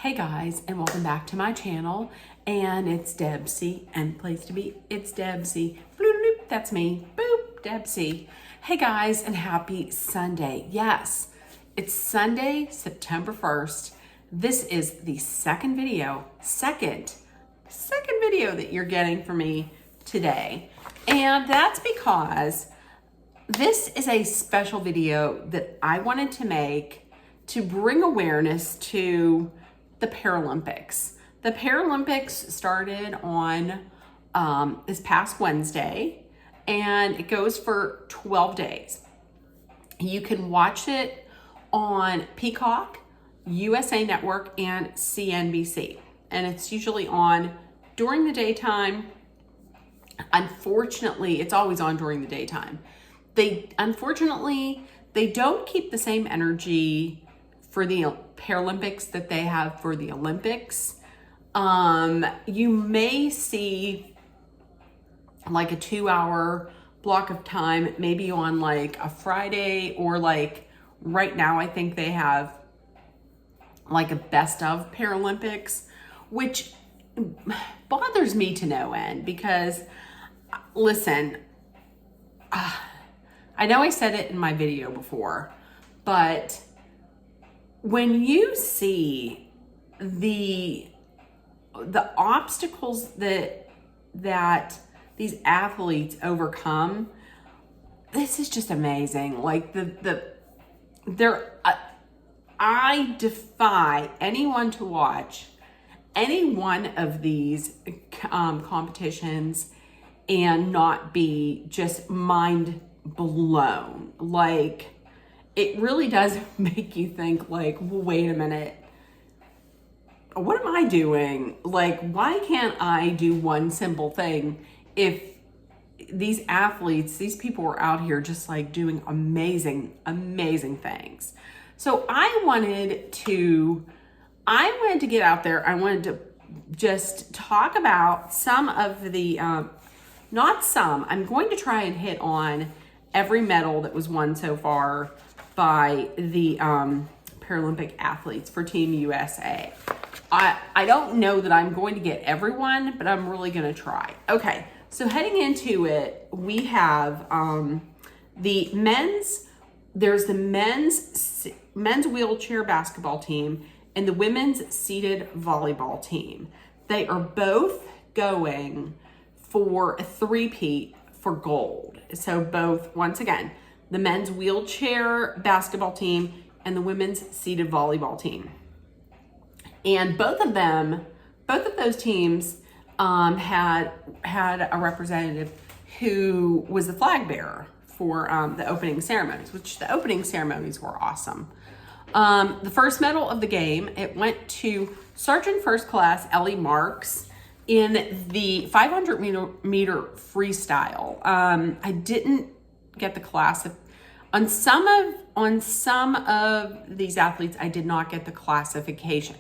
Hey guys, and welcome back to my channel. And it's Debsy, and place to be, it's Debsy. Bloop, that's me. Boop, Debsy. Hey guys, and happy Sunday. Yes, it's Sunday, September 1st. This is the second video that you're getting from me today. And that's because this is a special video that I wanted to make to bring awareness to the Paralympics. The Paralympics started on this past Wednesday, and it goes for 12 days. You can watch it on Peacock, USA Network, and CNBC. And it's usually on during the daytime. Unfortunately, it's always on during the daytime. Unfortunately, they don't keep the same energy for the Paralympics that they have for the Olympics. You may see like a 2-hour block of time, maybe on like a Friday, or like right now, I think they have like a best of Paralympics, which bothers me to no end because, listen, I know I said it in my video before, but when you see the obstacles that these athletes overcome, this is just amazing. Like I defy anyone to watch any one of these competitions and not be just mind blown. Like, it really does make you think, like, well, wait a minute, what am I doing? Like, why can't I do one simple thing if these athletes, these people are out here just like doing amazing, amazing things? So I wanted to get out there. I wanted to just talk about some of the, not some, I'm going to try and hit on every medal that was won so far by the Paralympic athletes for Team USA. I don't know that I'm going to get everyone, but I'm really going to try. Okay, so heading into it, we have the men's, there's the men's wheelchair basketball team and the women's seated volleyball team. They are both going for a three-peat for gold. So both, once again, the men's wheelchair basketball team and the women's seated volleyball team. And both of those teams had a representative who was the flag bearer for the opening ceremonies, which the opening ceremonies were awesome. The first medal of the game, it went to Sergeant First Class Ellie Marks in the 500 meter freestyle. I didn't get the class on some of these athletes. I did not get the classification.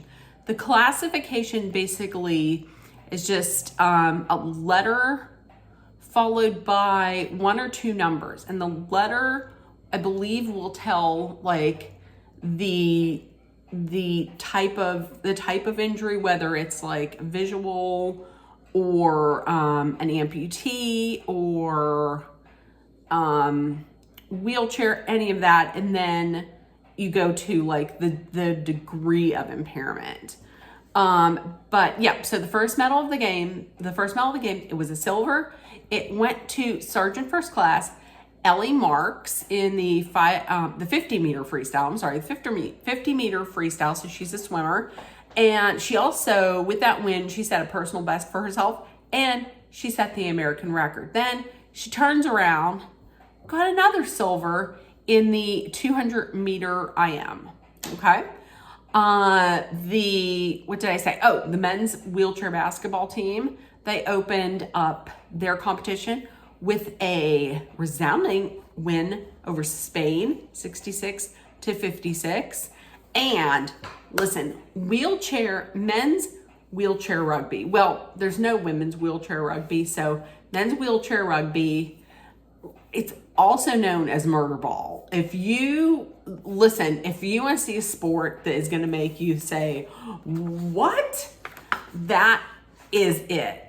The classification basically is just a letter followed by one or two numbers, and the letter, I believe, will tell like the type of injury, whether it's like visual or an amputee or wheelchair, any of that, and then you go to like the degree of impairment. But yeah, so the first medal of the game, it was a silver. It went to Sergeant First Class Ellie Marks in the 50 meter freestyle. I'm sorry, 50 meter freestyle. So she's a swimmer. And she also, with that win, she set a personal best for herself and she set the American record. Then she turns around, got another silver in the 200 meter IM. Okay. What did I say? Oh, the men's wheelchair basketball team, they opened up their competition with a resounding win over Spain, 66-56. And listen, men's wheelchair rugby. Well, there's no women's wheelchair rugby, so men's wheelchair rugby, it's also known as murder ball. If you want to see a sport that is going to make you say, what? That is it.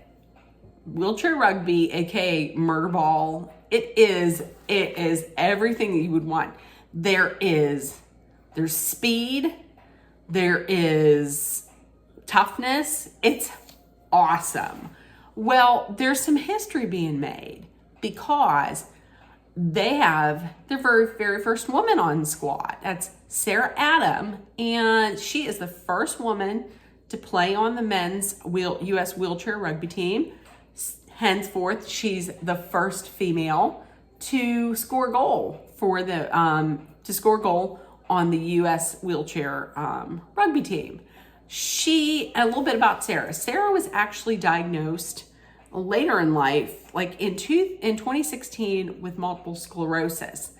Wheelchair rugby, aka murder ball. It is everything that you would want. There's speed, there is toughness. It's awesome. Well, there's some history being made because they have their very first woman on squad. That's Sarah Adam, and she is the first woman to play on the men's U.S. wheelchair rugby team. Henceforth, she's the first female to score a goal for the on the U.S. wheelchair rugby team. A little bit about Sarah. Sarah was actually diagnosed later in life, like in 2016, with multiple sclerosis.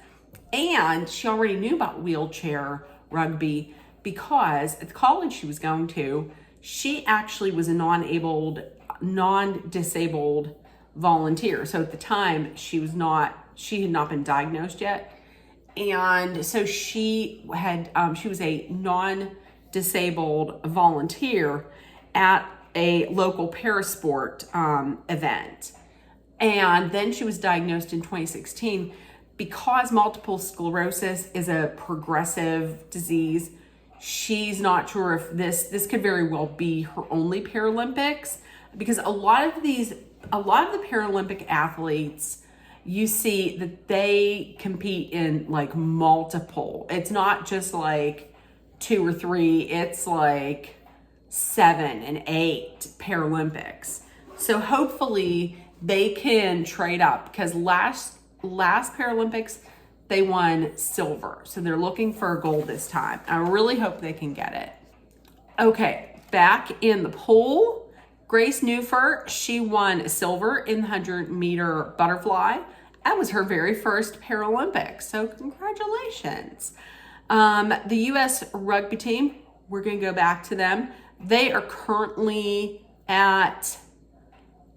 And she already knew about wheelchair rugby because at the college she was going to, she actually was a non-disabled volunteer. So at the time she had not been diagnosed yet. And so she was a non-disabled volunteer at a local parasport event. And then she was diagnosed in 2016 because multiple sclerosis is a progressive disease. She's not sure if this could very well be her only Paralympics, because a lot of the Paralympic athletes, you see that they compete in like multiple. It's not just like 2 or 3, it's like 7 and 8 Paralympics. So hopefully they can trade up, because last Paralympics they won silver. So they're looking for a gold this time. I really hope they can get it. Okay, back in the pool, Grace Newfert, she won silver in the 100-meter butterfly. That was her very first Paralympics. So congratulations. The U.S. rugby team, we're going to go back to them. They are currently at,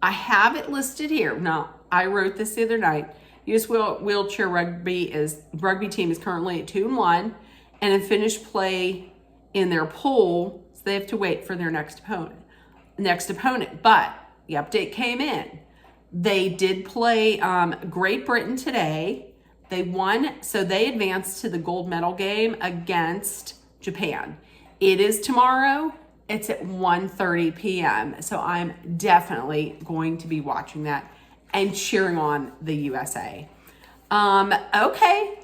I have it listed here. No, I wrote this the other night. U.S. wheelchair rugby team is currently at 2-1 and in finished play in their pool, so they have to wait for their next opponent. But the update came in. They did play Great Britain today. They won, so they advanced to the gold medal game against Japan. It is tomorrow. It's at 1:30 p.m. So I'm definitely going to be watching that and cheering on the USA. Okay,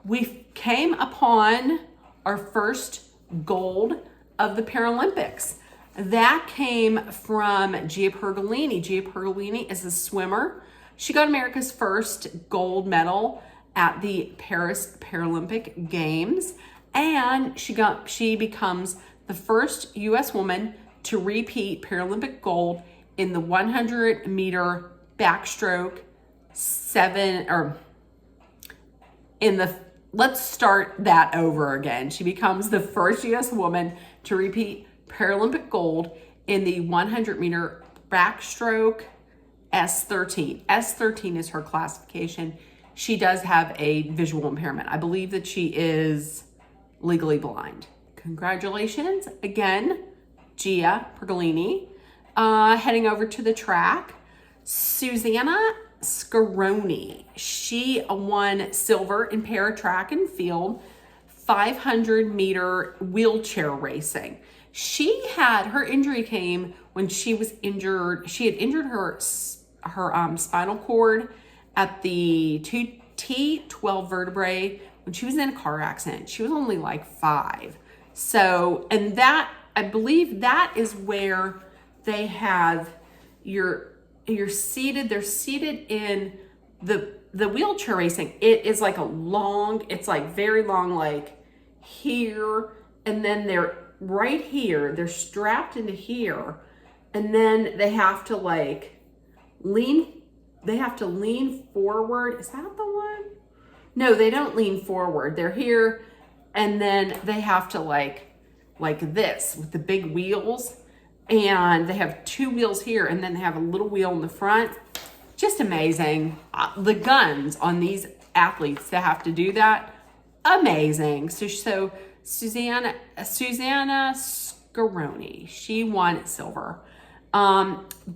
we came upon our first gold of the Paralympics. That came from Gia Pergolini. Gia Pergolini is a swimmer. She got America's first gold medal at the Paris Paralympic Games, and she becomes the first U.S. woman to repeat Paralympic gold in the 100-meter backstroke let's start that over again. She becomes the first U.S. woman to repeat Paralympic gold in the 100-meter backstroke S13. S13 is her classification. She does have a visual impairment. I believe that she is legally blind. Congratulations again, Gia Pergolini. Heading over to the track, Susanna Scaroni. She won silver in para track and field 500-meter wheelchair racing. Her injury came when she was injured. She had injured her spinal cord at the T12 vertebrae when she was in a car accident. She was only like 5. So, and that, I believe that is where they have they're seated in the wheelchair racing. It is like it's like very long, like here, and then they're right here, they're strapped into here, and then they have to lean forward. Is that the one? No, they don't lean forward. They're here, and then they have to like this with the big wheels, and they have 2 wheels here, and then they have a little wheel in the front. Just amazing. The guns on these athletes to have to do that. Amazing. So Susanna Scaroni, she won silver.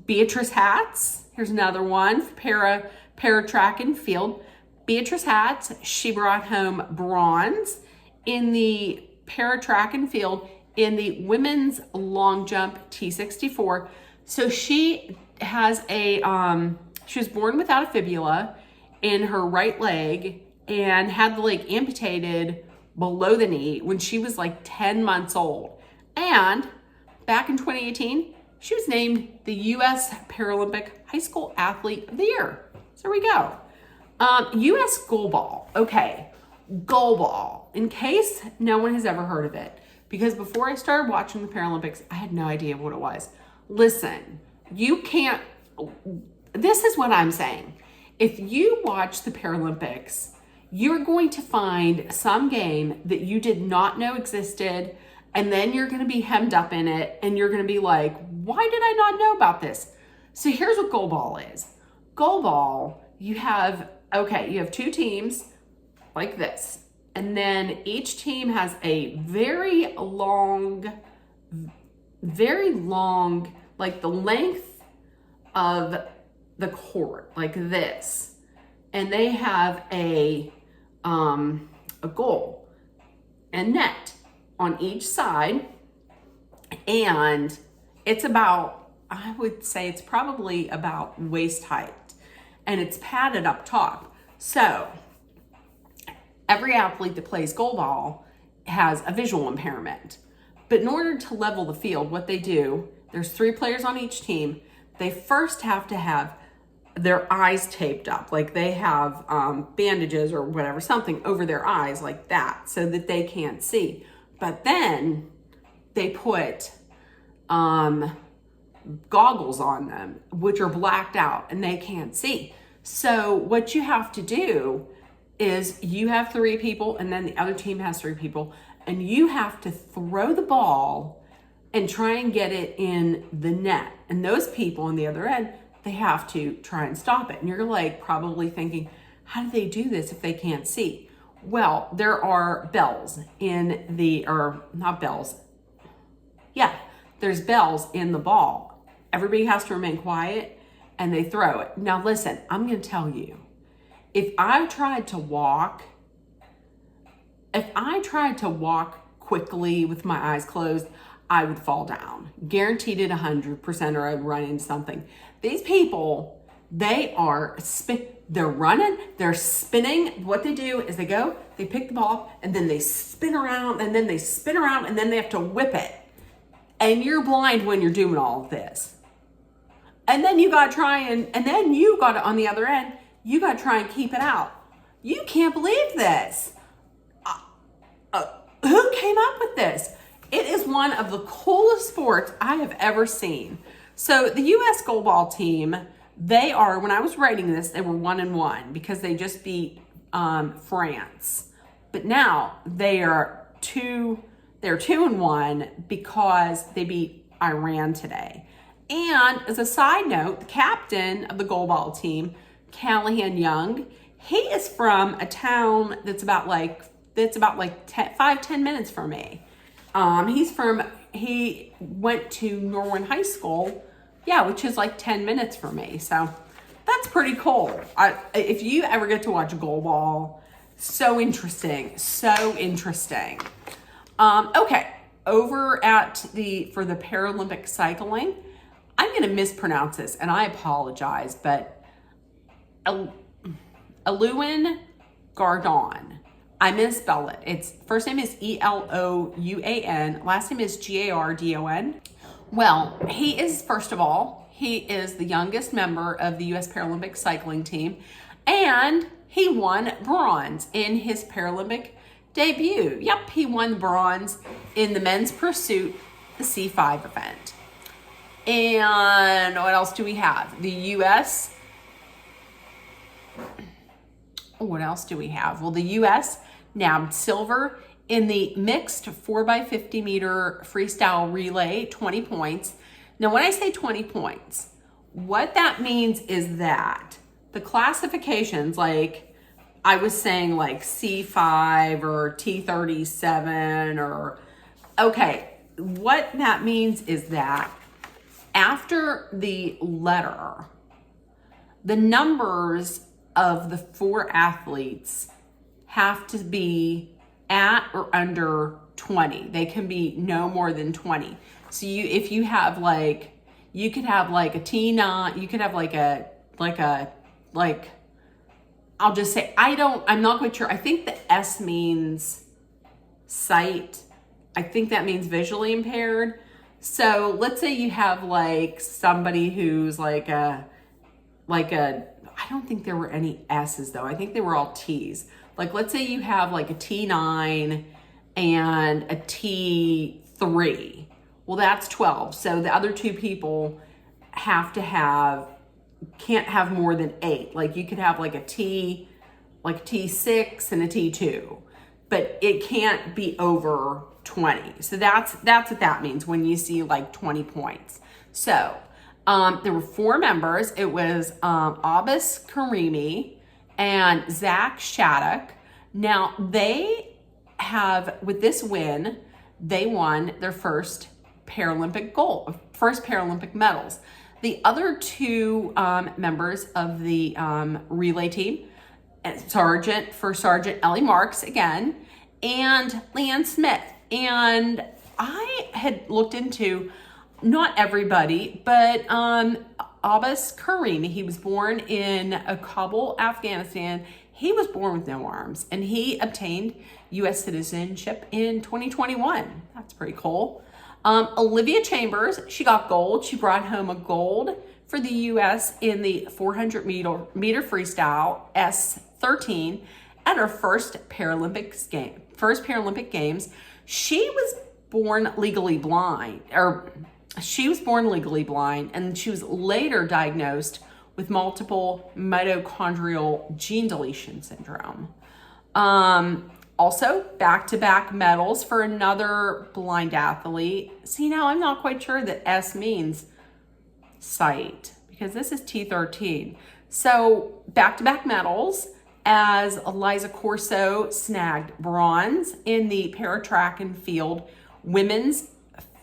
Beatrice Hatz, here's another one for para track and field. Beatrice Hatz, she brought home bronze in the para track and field in the women's long jump T64. So she has she was born without a fibula in her right leg and had the leg amputated below the knee when she was like 10 months old. And back in 2018, she was named the U.S. Paralympic High School Athlete of the Year. So there we go. U.S. goalball. Okay, goalball. In case no one has ever heard of it, because before I started watching the Paralympics, I had no idea what it was. Listen, you can't, this is what I'm saying. If you watch the Paralympics, you're going to find some game that you did not know existed, and then you're going to be hemmed up in it, and you're going to be like, why did I not know about this? So here's what goalball is. Goalball, you have two teams like this, and then each team has a very long, like the length of the court, like this, and they have a goal and net on each side, and it's about, I would say it's probably about waist height, and it's padded up top. So every athlete that plays goalball has a visual impairment, but in order to level the field, what they do, there's 3 players on each team. They first have to have their eyes taped up, like they have bandages or whatever, something over their eyes like that, so that they can't see. But then they put goggles on them, which are blacked out and they can't see. So what you have to do is you have 3 people and then the other team has 3 people, and you have to throw the ball and try and get it in the net. And those people on the other end, they have to try and stop it. And you're like probably thinking, how do they do this if they can't see? Well, there are bells in the, or not bells. Yeah, there's bells in the ball. Everybody has to remain quiet and they throw it. Now listen, I'm going to tell you, if I tried to walk quickly with my eyes closed, I would fall down. Guaranteed it 100%, or I'd run into something. These people, they're running, they're spinning. What they do is they pick the ball, and then they spin around, and then they spin around, and then they have to whip it. And you're blind when you're doing all of this. And then you got to try and then you got to, on the other end, you got to try and keep it out. You can't believe this. Who came up with this? It is one of the coolest sports I have ever seen. So the U.S. goalball team, they are, when I was writing this, they were 1-1 because they just beat France. But now they are 2-1 because they beat Iran today. And as a side note, the captain of the goalball team, Callahan Young, he is from a town that's about 5-10 minutes from me. He went to Norwin High School, which is like 10 minutes from me. So that's pretty cool. If you ever get to watch goalball, so interesting. Okay, over at for the Paralympic cycling, I'm going to mispronounce this, and I apologize, but Elouan Gardon. I misspell it. Its first name is Elouan, last name is Gardon. Well, he is the youngest member of the U.S. Paralympic cycling team, and he won bronze in his Paralympic debut. Yep, he won bronze in the men's pursuit, the C5 event. And what else do we have? The U.S. What else do we have? Well, the U.S. nabbed silver in the mixed 4x50 meter freestyle relay, 20 points. Now, when I say 20 points, what that means is that the classifications, like I was saying like C5 or T37 or, okay, what that means is that after the letter, the numbers of the 4 athletes have to be at or under 20. They can be no more than 20. So if you have like, you could have like a T9, you could have like I'll just say, I'm not quite sure. I think the S means sight. I think that means visually impaired. So let's say you have like somebody who's like a, I don't think there were any S's though. I think they were all T's. Like, let's say you have like a T9 and a T3. Well, that's 12. So the other 2 people can't have more than 8. Like you could have like a T6 and a T2, but it can't be over 20. So that's what that means when you see like 20 points. So there were 4 members. It was Abbas Karimi and Zach Shattuck. Now with this win, they won their first Paralympic medals. The other 2 members of the relay team, First Sergeant Ellie Marks again, and Leanne Smith. And I had looked into not everybody, but Abbas Karimi, he was born in Kabul, Afghanistan. He was born with no arms, and he obtained U.S. citizenship in 2021. That's pretty cool. Olivia Chambers, she got gold. She brought home a gold for the U.S. in the 400 meter freestyle S13 at her first Paralympic Games. She was born legally blind, and she was later diagnosed with multiple mitochondrial gene deletion syndrome. Also, back-to-back medals for another blind athlete. See, now I'm not quite sure that S means sight, because this is T13. So, back-to-back medals as Eliza Corso snagged bronze in the para-track and field women's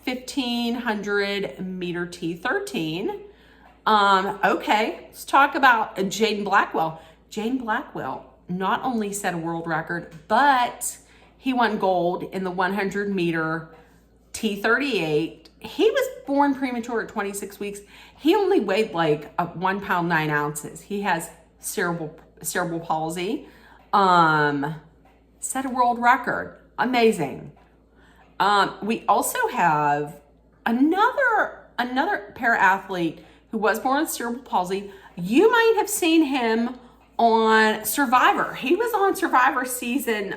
1500 meter T13. Okay, let's talk about Jaden Blackwell. Jaden Blackwell not only set a world record, but he won gold in the 100 meter T38. He was born premature at 26 weeks. He only weighed like 1 pound 9 ounces. He has cerebral palsy. Set a world record. Amazing. We also have another para athlete who was born with cerebral palsy. You might have seen him on Survivor. He was on Survivor season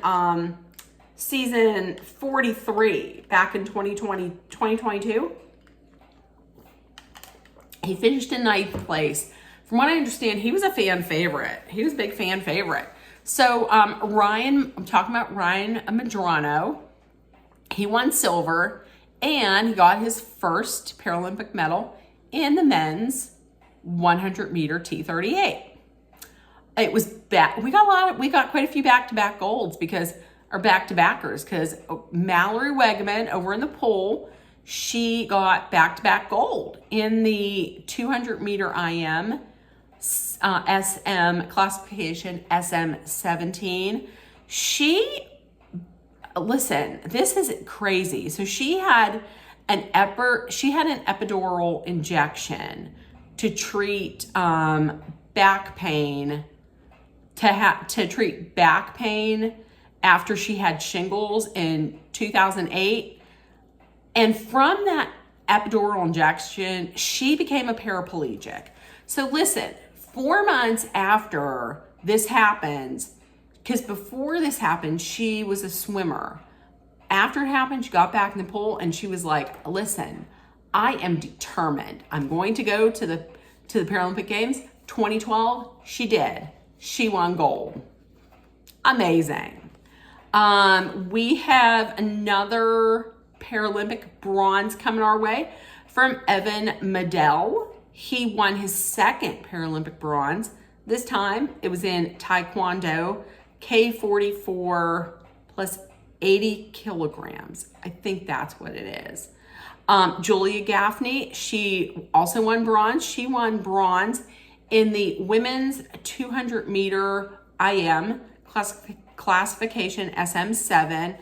43 back in 2022. He finished in 9th place. From what I understand, he was a fan favorite. He was a big fan favorite. So I'm talking about Ryan Medrano. He won silver, and he got his first Paralympic medal in the men's 100 meter T38. It was we got quite a few back-to-back golds back-to-backers because Mallory Wegman over in the pool, she got back-to-back gold in the 200 meter IM SM classification, SM17. Listen, this is crazy. So she had an epidural injection to treat back pain, to treat back pain after she had shingles in 2008. And from that epidural injection, she became a paraplegic. So listen, 4 months after this happens, because before this happened, she was a swimmer. After it happened, she got back in the pool and she was like, listen, I am determined. I'm going to go to the Paralympic Games. 2012, she did. She won gold. Amazing. We have another Paralympic bronze coming our way from Evan Medell. He won his second Paralympic bronze, This time it was in Taekwondo, K44 plus 80 kilograms. I think that's what it is. Julia Gaffney, she also won bronze. She won bronze in the women's 200 meter IM classification SM7.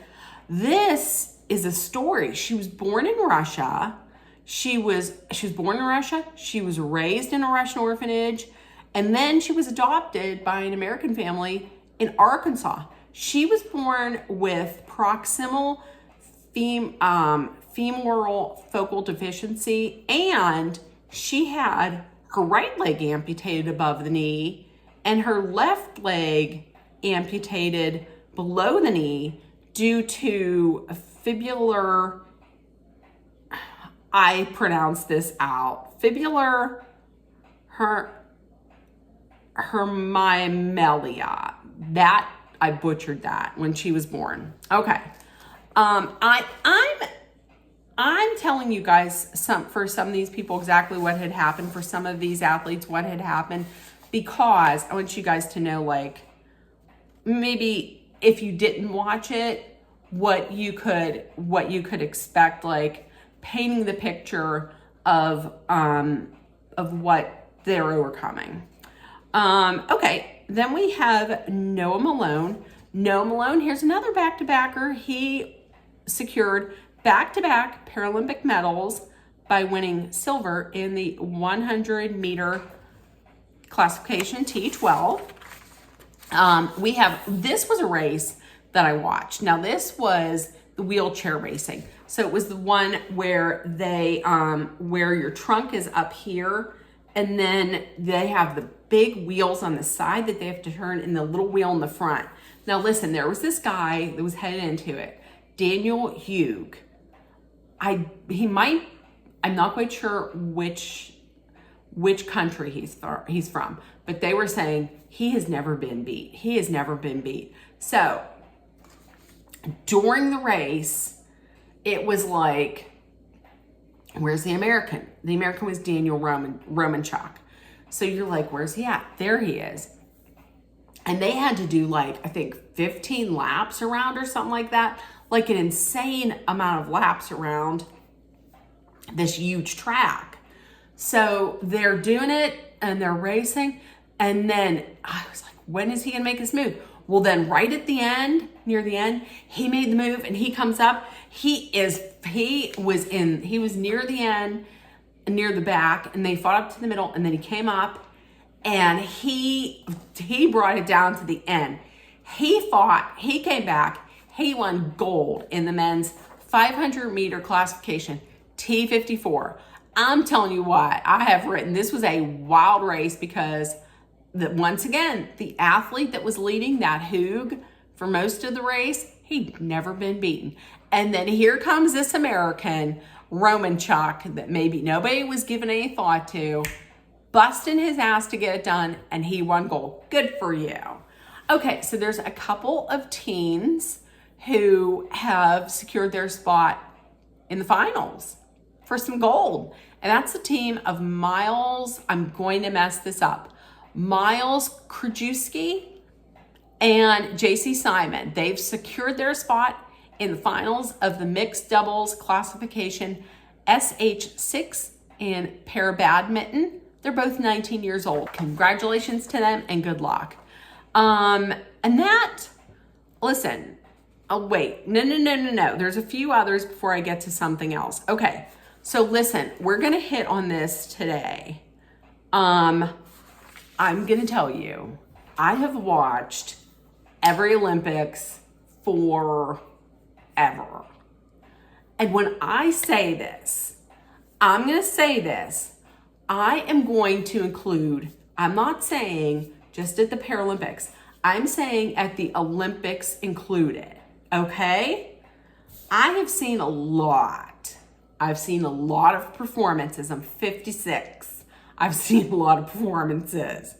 This is a story. She was born in Russia. She was born in Russia. She was raised in a Russian orphanage. And then she was adopted by an American family in Arkansas. She was born with proximal femoral focal deficiency, and she had her right leg amputated above the knee and her left leg amputated below the knee due to a fibular, I pronounce this out, fibular hermyemelia. That, I butchered that when she was born. Okay. I'm telling you guys for some of these people exactly what had happened, for some of these athletes what had happened, because I want you guys to know, like, maybe if you didn't watch it, what you could expect, like painting the picture of what they're overcoming. Okay, then we have Noah Malone. Noah Malone, here's another back-to-backer. He secured back-to-back Paralympic medals by winning silver in the 100 meter classification T12. This was a race that I watched. Now this was the wheelchair racing. So it was the one where where your trunk is up here, and then they have the big wheels on the side that they have to turn and the little wheel in the front. Now listen, there was this guy that was headed into it, Daniel Hugh. I'm not quite sure which country he's from, but they were saying he has never been beat. He has never been beat. So during the race, it was like, where's the American? The American was Daniel Romanchuk. So you're like, where's he at? There he is. And they had to do, like, I think 15 laps around or something like that. Like an insane amount of laps around this huge track. So they're doing it and they're racing. And then I was like, when is he going to make this move? Well, then right at the end, near the end, he made the move and he comes up. He was near the end, near the back, and they fought up to the middle, and then he came up and he brought it down to the end. He fought, he came back, he won gold in the men's 500 meter classification, T54. I'm telling you what, I have written, this was a wild race because once again, the athlete that was leading, that Hoog, for most of the race, he'd never been beaten. And then here comes this American, Romanchuk, that maybe nobody was giving any thought to, busting his ass to get it done, and he won gold. Good for you. Okay, so there's a couple of teens who have secured their spot in the finals for some gold. And that's the team of Miles, I'm going to mess this up, Miles Krajewski and JC Simon. They've secured their spot in the finals of the mixed doubles classification SH6 in para badminton. They're both 19 years old. Congratulations to them and good luck. And that, listen, oh wait, no. There's a few others before I get to something else. Okay, so listen, we're gonna hit on this today. I'm gonna tell you, I have watched every Olympics forever. And when I say this, I'm gonna say this, I am going to include, I'm not saying just at the Paralympics, I'm saying at the Olympics included, okay? I have seen a lot. I've seen a lot of performances. I'm 56. I've seen a lot of performances,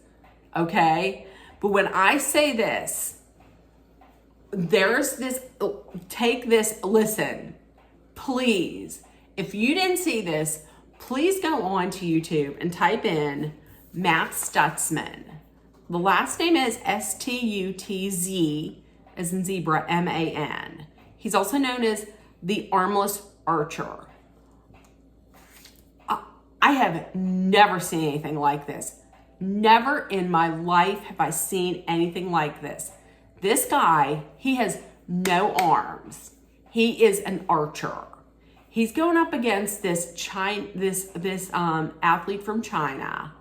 okay? But when I say this, there's this, take this, listen, please. If you didn't see this, please go on to YouTube and type in Matt Stutzman. The last name is Stutz, as in zebra, Man. He's also known as the armless archer. I have never seen anything like this. Never in my life have I seen anything like this. This guy, he has no arms. He is an archer. He's going up against this athlete from China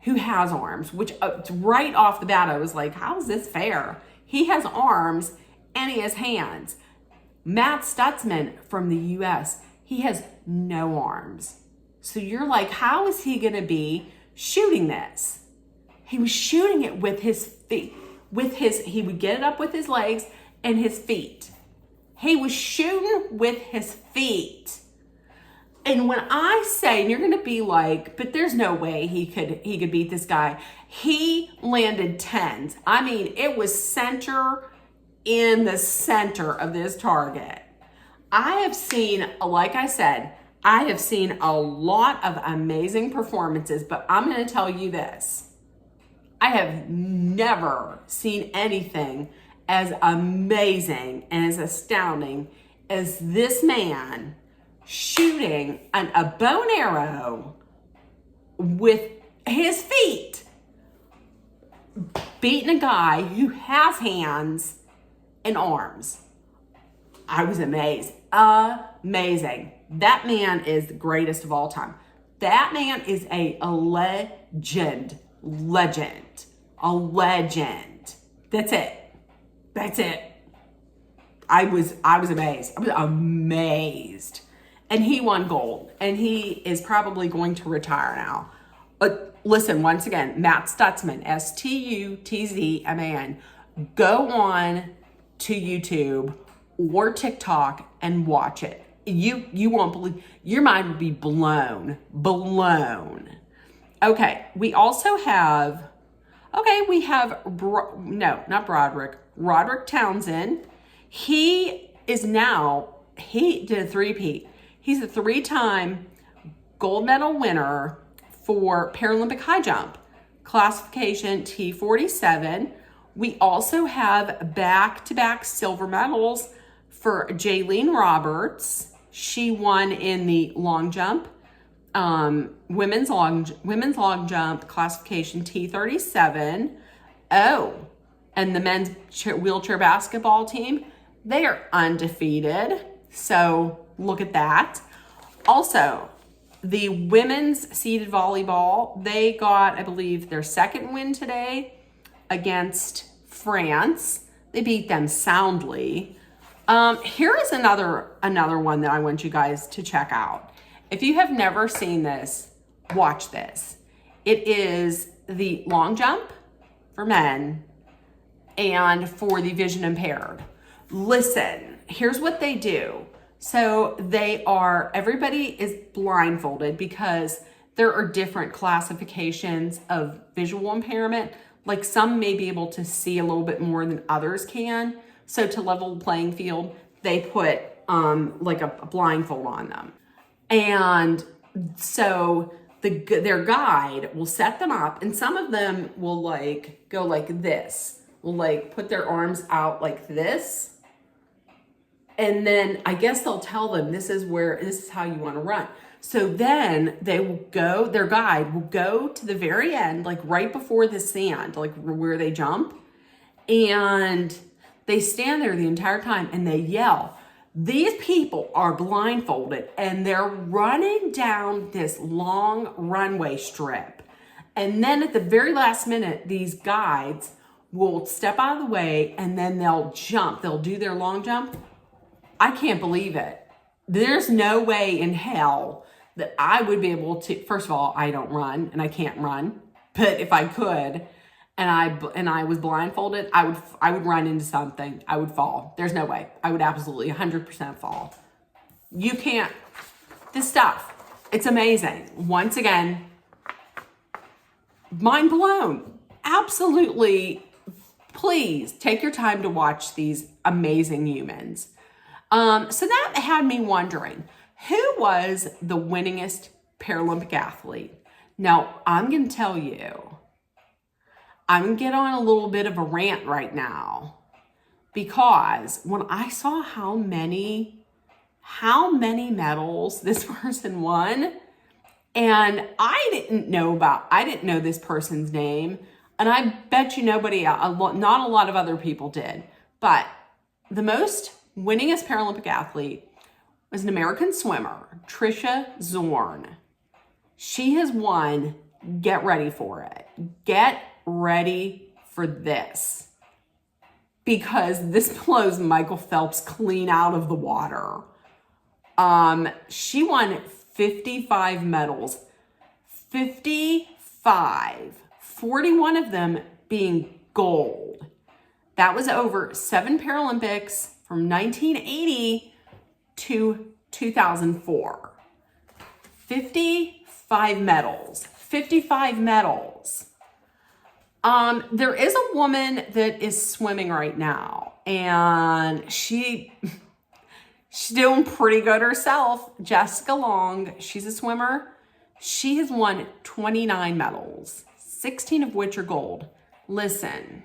who has arms, which right off the bat, I was like, how is this fair? He has arms and he has hands. Matt Stutzman from the US, he has no arms. So you're like, how is he going to be shooting this? He was shooting it with his feet. He would get it up with his legs and his feet. He was shooting with his feet. And when I say, and you're going to be like, but there's no way he could beat this guy. He landed 10s. I mean, it was in the center of this target. I have seen, like I said, I have seen a lot of amazing performances, but I'm going to tell you this. I have never seen anything as amazing and as astounding as this man shooting a bow and arrow with his feet, beating a guy who has hands and arms. I was amazed. Amazing. That man is the greatest of all time. That man is a legend. A legend. That's it. I was amazed. I was amazed. And he won gold. And he is probably going to retire now. Listen, once again, Matt Stutzman, Stutzman. Go on to YouTube or TikTok and watch it. You won't believe, your mind will be blown. Okay, we also have, Roderick Townsend. He did a three-peat. He's a 3-time gold medal winner for Paralympic high jump, classification T47. We also have back-to-back silver medals for Jaylene Roberts. She won in the long jump, women's long jump classification T37. Oh, and the men's wheelchair basketball team, they are undefeated. So look at that. Also, the women's seated volleyball, they got, I believe, their second win today against France. They beat them soundly. Here is another one that I want you guys to check out. If you have never seen this, watch this. It is the long jump for men and for the vision impaired. Listen, here's what they do. So everybody is blindfolded because there are different classifications of visual impairment. Like some may be able to see a little bit more than others can. So to level the playing field, they put like a blindfold on them. And so their guide will set them up, and some of them will go like this, will put their arms out like this. And then I guess they'll tell them this is how you want to run. So then their guide will go to the very end, like right before the sand, like where they jump. And they stand there the entire time and they yell. These people are blindfolded and they're running down this long runway strip. And then at the very last minute, these guides will step out of the way and then they'll jump. They'll do their long jump. I can't believe it. There's no way in hell that I would be able to. First of all, I don't run and I can't run. But if I could, and I was blindfolded, I would run into something. I would fall. There's no way. I would absolutely 100% fall. You can't. This stuff, it's amazing. Once again, mind blown. Absolutely. Please take your time to watch these amazing humans. So that had me wondering, who was the winningest Paralympic athlete? Now, I'm going to tell you, I'm going to get on a little bit of a rant right now, because when I saw how many medals this person won, and I didn't know this person's name, and I bet you not a lot of other people did, but the most winningest Paralympic athlete was an American swimmer, Trisha Zorn. She has won, get ready for it. Get ready for this, because this blows Michael Phelps clean out of the water. She won 55 medals, 55, 41 of them being gold. That was over 7 Paralympics from 1980 to 2004. 55 medals, 55 medals. There is a woman that is swimming right now, and she's doing pretty good herself. Jessica Long, she's a swimmer. She has won 29 medals, 16 of which are gold. Listen.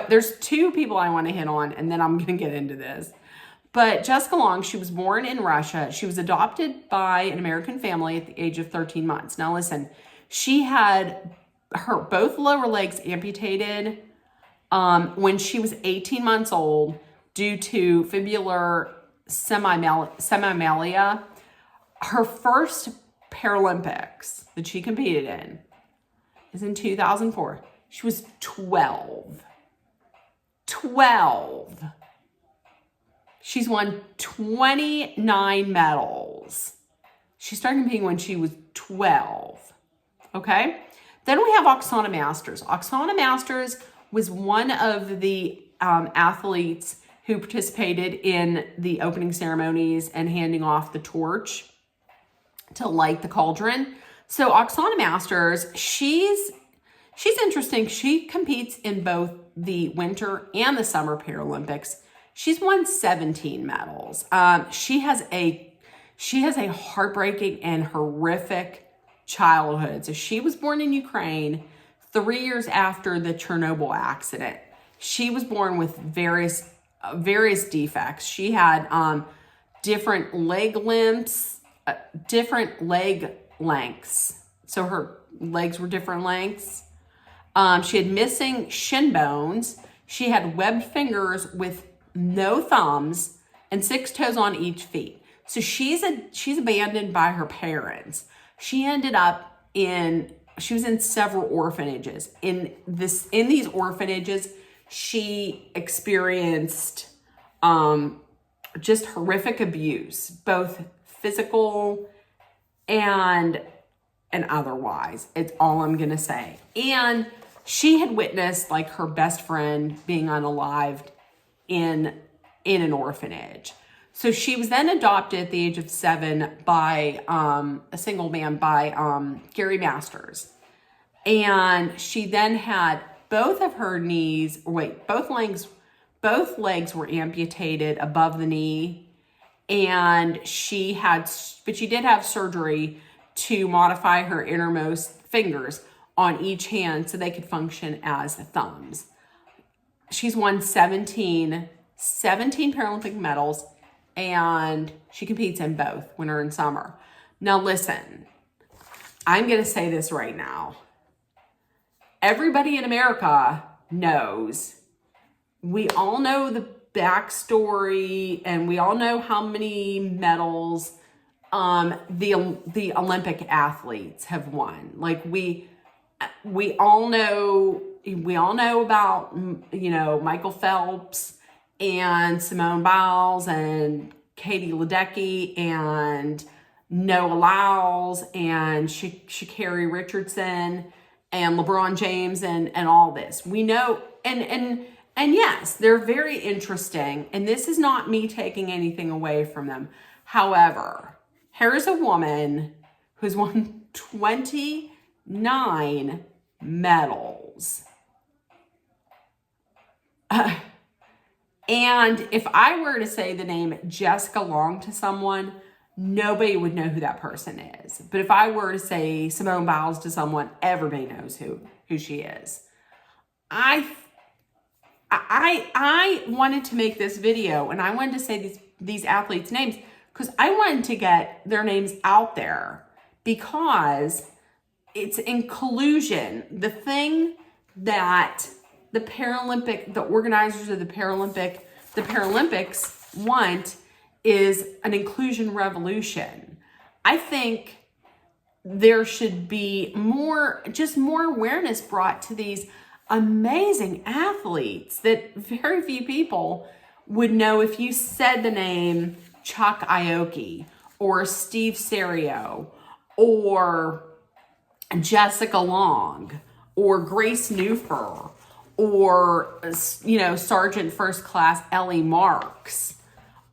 There's 2 people I want to hit on, and then I'm going to get into this. But Jessica Long, she was born in Russia. She was adopted by an American family at the age of 13 months. Now listen, she had both lower legs amputated when she was 18 months old due to fibular semimalia. Her first Paralympics that she competed in is in 2004. She was 12. She's won 29 medals. She started competing when she was 12. Okay? Then we have Oksana Masters. Oksana Masters was one of the athletes who participated in the opening ceremonies and handing off the torch to light the cauldron. So Oksana Masters, she's interesting. She competes in both the winter and the summer Paralympics. She's won 17 medals. She has a heartbreaking and horrific childhood. So she was born in Ukraine 3 years after the Chernobyl accident. She was born with various defects. She had different leg lengths. So her legs were different lengths. She had missing shin bones. She had webbed fingers with no thumbs and 6 toes on each feet. So she's abandoned by her parents. She was in several orphanages. In these orphanages, she experienced just horrific abuse, both physical and otherwise. It's all I'm gonna say. And she had witnessed like her best friend being unalived in an orphanage. So she was then adopted at the age of 7 by a single man, by Gary Masters. And she then had both legs were amputated above the knee. And she did have surgery to modify her innermost fingers on each hand so they could function as thumbs. She's won 17 Paralympic medals, and she competes in both winter and summer. Now listen, I'm going to say this right now. Everybody in America knows. We all know the backstory, and we all know how many medals the Olympic athletes have won. Like we all know about, Michael Phelps and Simone Biles and Katie Ledecky and Noah Lyles and Sha'Carri Richardson and LeBron James and all this. We know, and yes, they're very interesting, and this is not me taking anything away from them. However, here's a woman who's won 29 medals. And if I were to say the name Jessica Long to someone, nobody would know who that person is. But if I were to say Simone Biles to someone, everybody knows who she is. I wanted to make this video, and I wanted to say these athletes' names because I wanted to get their names out there, because it's inclusion. The thing that the organizers of the Paralympics want is an inclusion revolution. I think there should be more awareness brought to these amazing athletes that very few people would know if you said the name Chuck Ioki or Steve Serio or Jessica Long or Grace Newfer or, Sergeant First Class Ellie Marks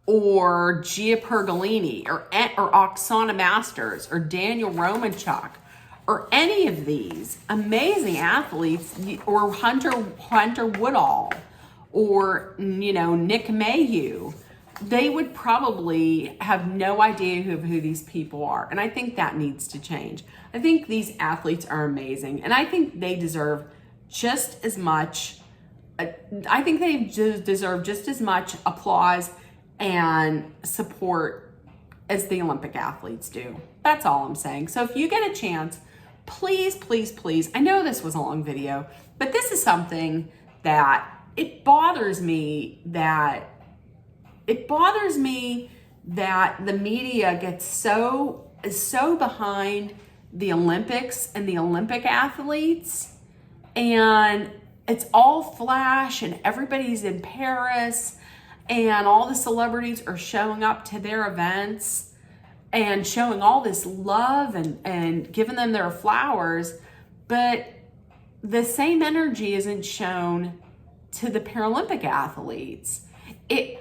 or Gia Pergolini or Oksana Masters or Daniel Romanchuk or any of these amazing athletes, or Hunter Woodall or, Nick Mayhew. They would probably have no idea who these people are. And I think that needs to change. I think these athletes are amazing, and I think they deserve just as much. I think they deserve just as much applause and support as the Olympic athletes do. That's all I'm saying. So if you get a chance, please, please, please, I know this was a long video, but this is something that it bothers me that the media gets so behind the Olympics and the Olympic athletes, and it's all flash and everybody's in Paris and all the celebrities are showing up to their events and showing all this love and giving them their flowers, but the same energy isn't shown to the Paralympic athletes. It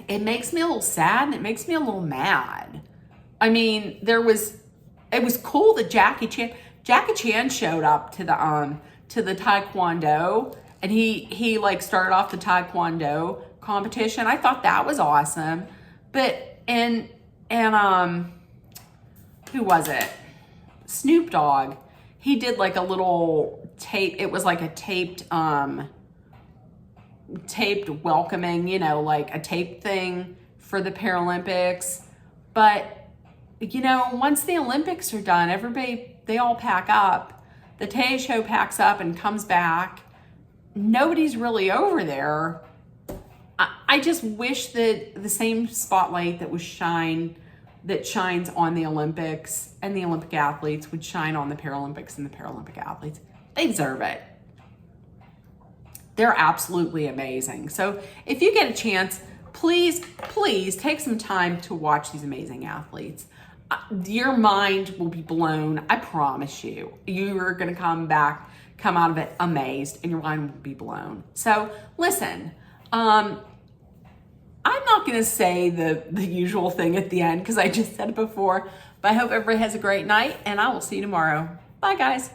makes me a little sad, and it makes me a little mad. I mean, it was cool that Jackie Chan showed up to the Taekwondo, and he like started off the Taekwondo competition. I thought that was awesome. But and who was it? Snoop Dogg. He did like a little tape. It was like a taped welcoming, like a tape thing for the Paralympics. But, once the Olympics are done, they all pack up. The Today Show packs up and comes back. Nobody's really over there. I just wish that the same spotlight that shines on the Olympics and the Olympic athletes would shine on the Paralympics and the Paralympic athletes. They deserve it. They're absolutely amazing. So if you get a chance, please, please take some time to watch these amazing athletes. Your mind will be blown. I promise you. You're going to come out of it amazed, and your mind will be blown. So listen, I'm not going to say the usual thing at the end because I just said it before, but I hope everybody has a great night, and I will see you tomorrow. Bye, guys.